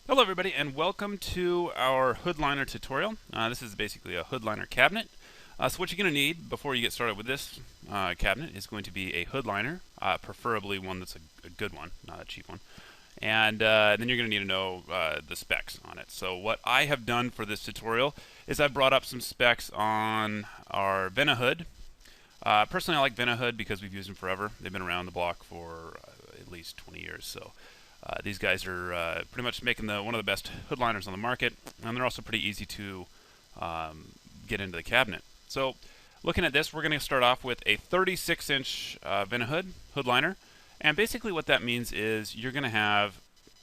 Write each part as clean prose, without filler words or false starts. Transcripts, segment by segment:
Hello everybody and welcome to our hood liner tutorial. This is basically a hood liner cabinet. So what you're going to need before you get started with this cabinet is going to be a hood liner, preferably one that's a good one, not a cheap one. And then you're going to need to know the specs on it. So what I have done for this tutorial is I've brought up some specs on our Vena hood. Personally, I like Vena hood because we've used them forever. They've been around the block for at least 20 years. So these guys are pretty much making one of the best hood liners on the market, and they're also pretty easy to get into the cabinet. So looking at this, we're going to start off with a 36-inch Vena hood liner, and basically what that means is you're going to have,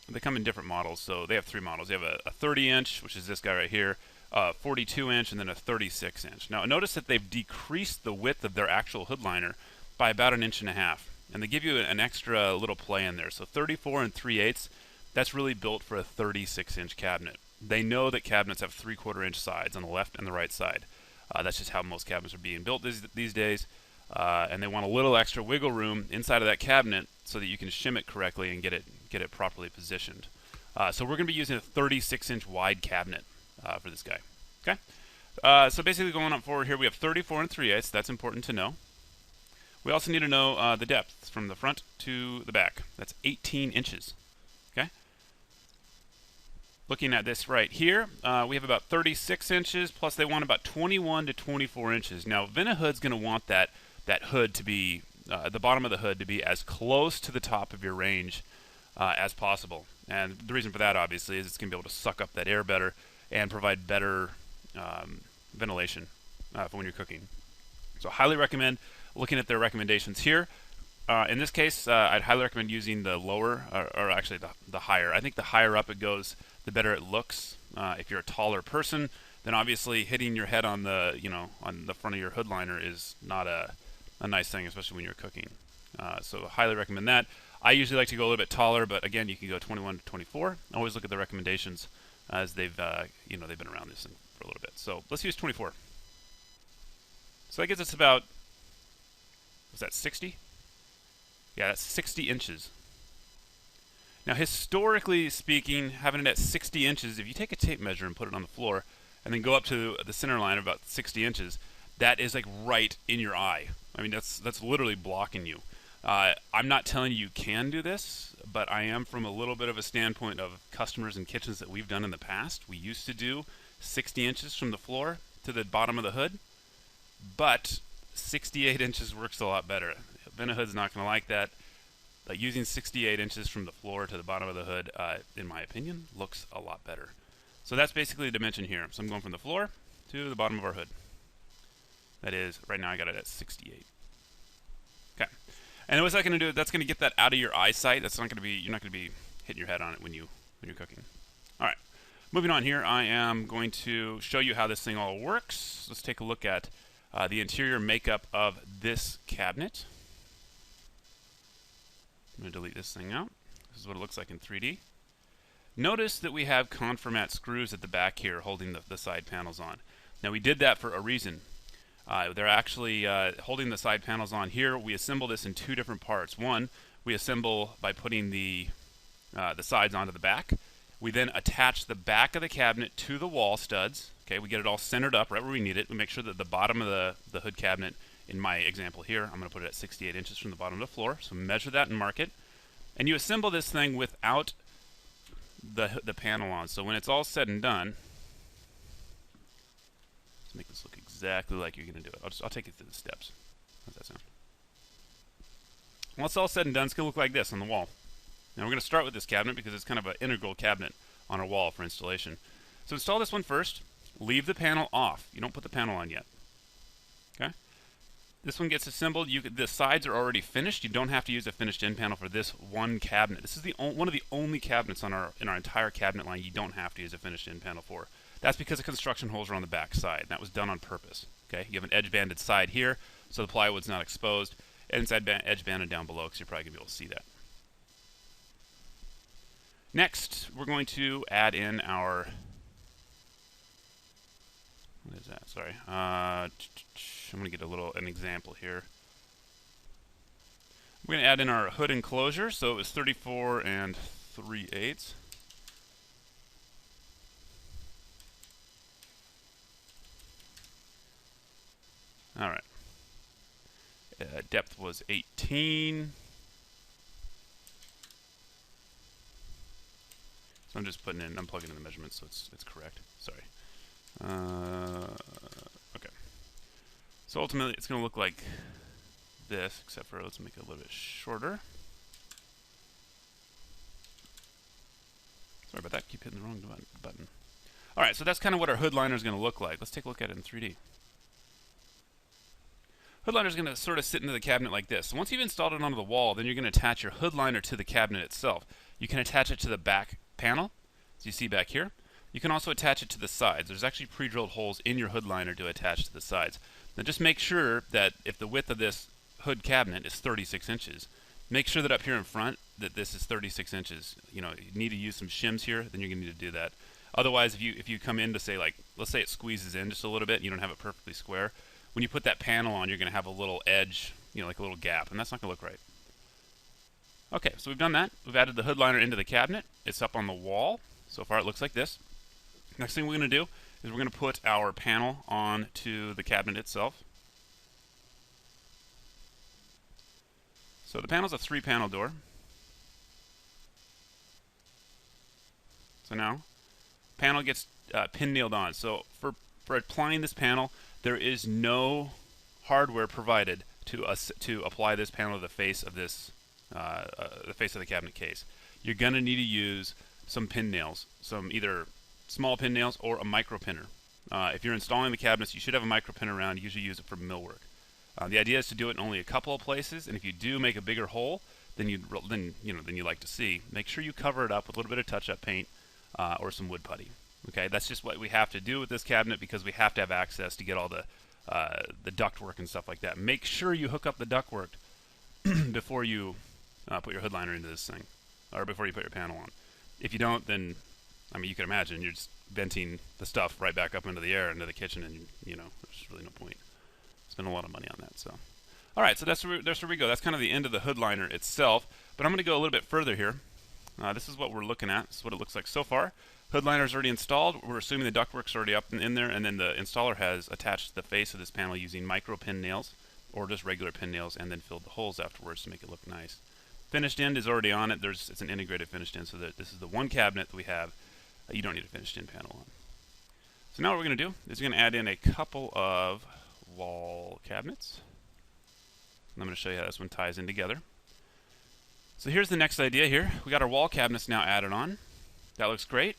they come in different models. So they have three models. They have a 30-inch, which is this guy right here, a 42-inch, and then a 36-inch. Now notice that they've decreased the width of their actual hood liner by about 1.5 inches. And they give you an extra little play in there. So 34 and 3/8, that's really built for a 36-inch cabinet. They know that cabinets have 3/4 inch sides on the left and the right side. That's just how most cabinets are being built these days. And they want a little extra wiggle room inside of that cabinet so that you can shim it correctly and get it properly positioned. So we're going to be using a 36-inch wide cabinet for this guy. Okay. So basically going up forward here, we have 34 and 3/8. That's important to know. We also need to know the depth from the front to the back. That's 18 inches. Okay. Looking at this right here, we have about 36 inches, plus they want about 21 to 24 inches. Now, Vena hood's going to want that hood to be, the bottom of the hood to be as close to the top of your range as possible. And the reason for that, obviously, is it's going to be able to suck up that air better and provide better ventilation for when you're cooking. So highly recommend looking at their recommendations here. In this case, I'd highly recommend using the lower, or actually the higher. I think the higher up it goes, the better it looks. If you're a taller person, then obviously hitting your head on the front of your hood liner is not a nice thing, especially when you're cooking. So highly recommend that. I usually like to go a little bit taller, but again, you can go 21 to 24. Always look at the recommendations as they've they've been around this thing for a little bit. So let's use 24. So that gives us about, was that 60? Yeah, that's 60 inches. Now, historically speaking, having it at 60 inches, if you take a tape measure and put it on the floor and then go up to the center line of about 60 inches, that is like right in your eye. I mean, that's literally blocking you. I'm not telling you can do this, but I am from a little bit of a standpoint of customers and kitchens that we've done in the past. We used to do 60 inches from the floor to the bottom of the hood, but 68 inches works a lot better. Vena hood's not going to like that. But using 68 inches from the floor to the bottom of the hood, in my opinion, looks a lot better. So that's basically the dimension here. So I'm going from the floor to the bottom of our hood. That is, right now I got it at 68. Okay. And what's that going to do? That's going to get that out of your eyesight. That's not going to be, you're not going to be hitting your head on it when you're cooking. All right. Moving on here, I am going to show you how this thing all works. Let's take a look at the interior makeup of this cabinet. I'm going to delete this thing out. This is what it looks like in 3D. Notice that we have conformat screws at the back here holding the side panels on. Now we did that for a reason. They're actually holding the side panels on here. We assemble this in two different parts. One, we assemble by putting the sides onto the back. We then attach the back of the cabinet to the wall studs. Okay, we get it all centered up right where we need it. We make sure that the bottom of the hood cabinet, in my example here, I'm going to put it at 68 inches from the bottom of the floor. So measure that and mark it. And you assemble this thing without the panel on. So when it's all said and done, let's make this look exactly like you're going to do it. I'll take you through the steps. How's that sound? Once it's all said and done, it's going to look like this on the wall. Now we're going to start with this cabinet because it's kind of an integral cabinet on our wall for installation. So install this one first. Leave the panel off. You don't put the panel on yet. Okay? This one gets assembled. The sides are already finished. You don't have to use a finished end panel for this one cabinet. This is one of the only cabinets in our entire cabinet line you don't have to use a finished end panel for. That's because the construction holes are on the back side. That was done on purpose. Okay? You have an edge banded side here, so the plywood's not exposed, and it's edge banded down below because you're probably going to be able to see that. Next, we're going to add in our, what is that? Sorry. I'm going to get an example here. We're going to add in our hood enclosure. So it was 34 and 3/8. All right. Depth was 18. So I'm just putting in, I'm plugging in the measurements so it's correct. Sorry. Okay. So ultimately it's going to look like this, except for let's make it a little bit shorter. Sorry about that. Keep hitting the wrong button. All right, so that's kind of what our hood liner is going to look like. Let's take a look at it in 3D. Hood liner is going to sort of sit into the cabinet like this. So once you've installed it onto the wall, then you're going to attach your hood liner to the cabinet itself. You can attach it to the back panel, as you see back here. You can also attach it to the sides. There's actually pre-drilled holes in your hood liner to attach to the sides. Now just make sure that if the width of this hood cabinet is 36 inches, make sure that up here in front that this is 36 inches. You know, you need to use some shims here, then you're going to need to do that. Otherwise, if you come in to say, like, let's say it squeezes in just a little bit and you don't have it perfectly square, when you put that panel on, you're going to have a little edge, you know, like a little gap, and that's not going to look right. Okay, so we've done that. We've added the hood liner into the cabinet. It's up on the wall. So far it looks like this. Next thing we're going to do is we're going to put our panel onto the cabinet itself. So the panel's a 3-panel door. So now, panel gets pin nailed on. So for applying this panel, there is no hardware provided to apply this panel to the face of this the face of the cabinet case. You're going to need to use some pin nails, some either small pin nails or a micro pinner. If you're installing the cabinets, you should have a micro pinner around. You usually use it for millwork. The idea is to do it in only a couple of places, and if you do make a bigger hole than you like to see, make sure you cover it up with a little bit of touch-up paint or some wood putty. Okay, that's just what we have to do with this cabinet because we have to have access to get all the ductwork and stuff like that. Make sure you hook up the ductwork before you put your hood liner into this thing, or before you put your panel on. If you don't, then, I mean, you can imagine you're just venting the stuff right back up into the air, into the kitchen, and, you know, there's really no point. Spend a lot of money on that, so. All right, so that's where we go. That's kind of the end of the hood liner itself, but I'm going to go a little bit further here. This is what we're looking at. This is what it looks like so far. Hood liner is already installed. We're assuming the ductwork's already up in there, and then the installer has attached the face of this panel using micro pin nails, or just regular pin nails, and then filled the holes afterwards to make it look nice. Finished end is already on it. It's an integrated finished end, so that this is the one cabinet that we have. You don't need a finished end panel on. So now what we're going to do is we're going to add in a couple of wall cabinets. And I'm going to show you how this one ties in together. So here's the next idea here. We got our wall cabinets now added on. That looks great.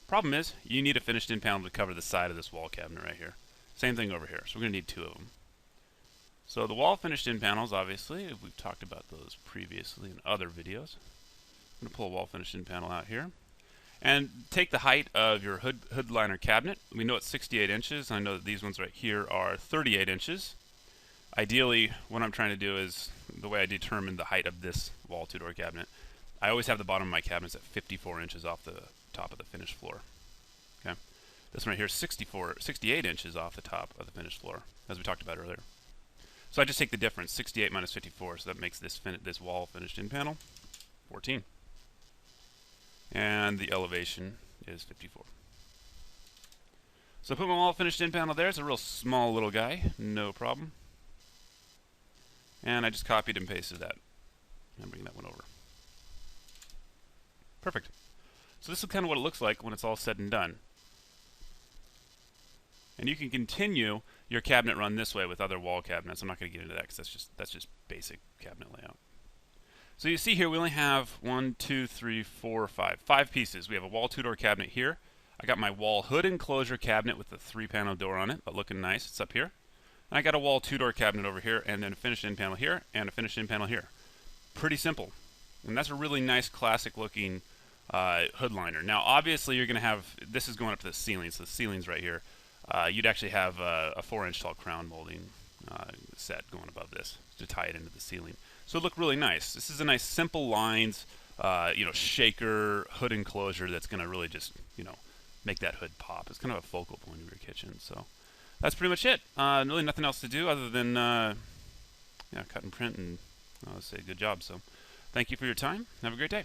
Problem is, you need a finished in panel to cover the side of this wall cabinet right here. Same thing over here. So we're going to need 2 of them. So the wall finished in panels, obviously, we've talked about those previously in other videos. I'm going to pull a wall finished in panel out here. And take the height of your hood liner cabinet. We know it's 68 inches. I know that these ones right here are 38 inches. Ideally, what I'm trying to do is, the way I determine the height of this wall 2-door cabinet, I always have the bottom of my cabinets at 54 inches off the top of the finished floor. Okay, this one right here is 68 inches off the top of the finished floor, as we talked about earlier. So I just take the difference, 68 minus 54, so that makes this wall finished in panel 14. And the elevation is 54. So I put my wall finished in panel there. It's a real small little guy, no problem. And I just copied and pasted that. And bring that one over. Perfect. So this is kind of what it looks like when it's all said and done. And you can continue your cabinet run this way with other wall cabinets. I'm not going to get into that because that's just basic cabinet layout. So you see here we only have 5 pieces. We have a wall 2-door cabinet here. I got my wall hood enclosure cabinet with the 3-panel door on it, but looking nice. It's up here. And I got a wall 2-door cabinet over here, and then a finished in panel here, and a finished in panel here. Pretty simple. And that's a really nice classic looking hood liner. Now obviously you're going to have, this is going up to the ceiling, so the ceiling's right here. You'd actually have a 4-inch tall crown molding set going above this to tie it into the ceiling. So it look really nice. This is a nice simple lines, shaker hood enclosure that's going to really just, make that hood pop. It's kind of a focal point of your kitchen. So that's pretty much it. Really nothing else to do other than cut and print and say good job. So thank you for your time. Have a great day.